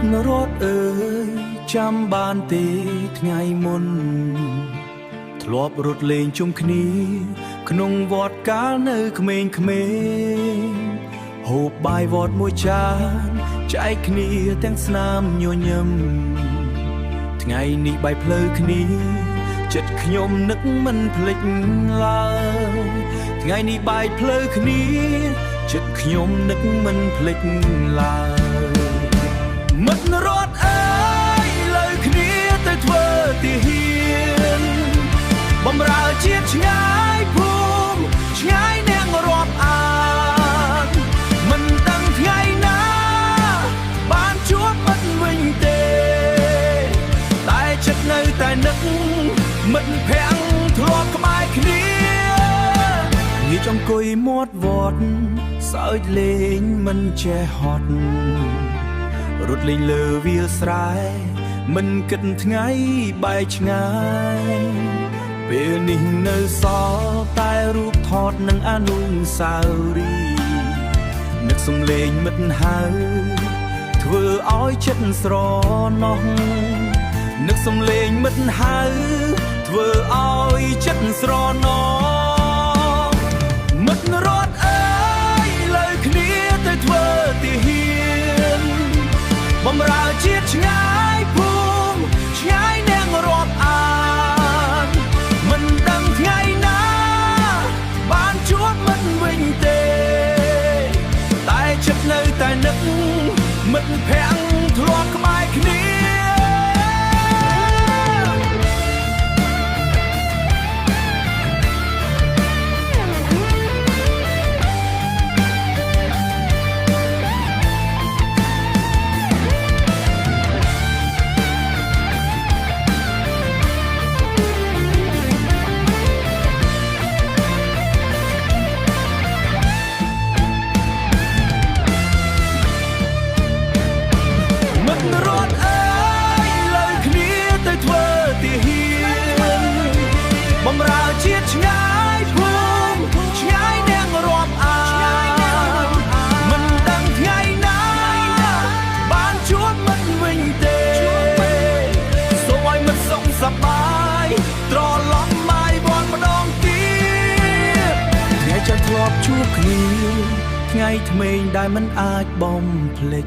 ดรถจำบ้านตีថ្ងៃមុនធ្លាប់រត់លេងជុំគ្នាក្នុងវត្តកាលនៅក្មេងៗហូបបាយវត្តមួយចានចែកគ្នាទាំងស្នាមញញឹមថ្ងៃនេះបាយភ្លៅគ្នាចិត្តខ្ញុំនឹកមិនភ្លេចឡើយថ្ងៃនេះបាយភ្លៅគ្នាចិត្តខ្ញុំនឹកមិនភ្លេចឡើយមិត្តរត់លើគ្នាទៅធ្វើទាហានបំរើជាតិឆ្ងាយភូមិឆ្ងាយនាងរាប់អានមិនដឹងថ្ងៃណាបានជួបមិត្តវិញទេតែចិត្តនៅតែនឹកមិត្តភក្តិធ្លាប់ក្បែរគ្នាងាកអង្គុយមាត់វត្តសើចលេងមិនចេះហត់រត់លេងលើវាលស្រែមិនគិតថ្ងៃបែកឆ្ងាយពេលនេះនៅសល់តែរូបថតនិងអនុស្សាវរីយ៍នឹកសំឡេងមិត្តហៅធ្វើឲ្យចិត្តស្រណោះនឹកសំឡេងមិត្តហៅធ្វើឲ្យចិត្តស្រណោះមិត្តរត់លើគ្នាទៅធ្វើទាហានបំរើជាតិឆ្ងាយភូមិឆ្ងាយនាងរាប់អានមិនដឹងថ្ងៃណាបានជួបមិត្តវិញទេតែចិត្តនៅតែនឹកមិត្តភក្តិធ្លាប់ក្បែរគ្នារត់លើគ្នាទៅធ្វើទាហានបំរើជាតិឆ្ងាយភូមិឆ្ងាយនាងរាប់អានមិនដឹងថ្ងៃណាបានជួបមិត្តវិញទេសូមឲ្យមិត្តសុខសប្បាយត្រឡប់មកវត្តម្ដងទៀតថ្ងៃចាំធ្លាប់ជួបគ្នាថ្ងៃថ្មីដែលមិនអាចបំភ្លេច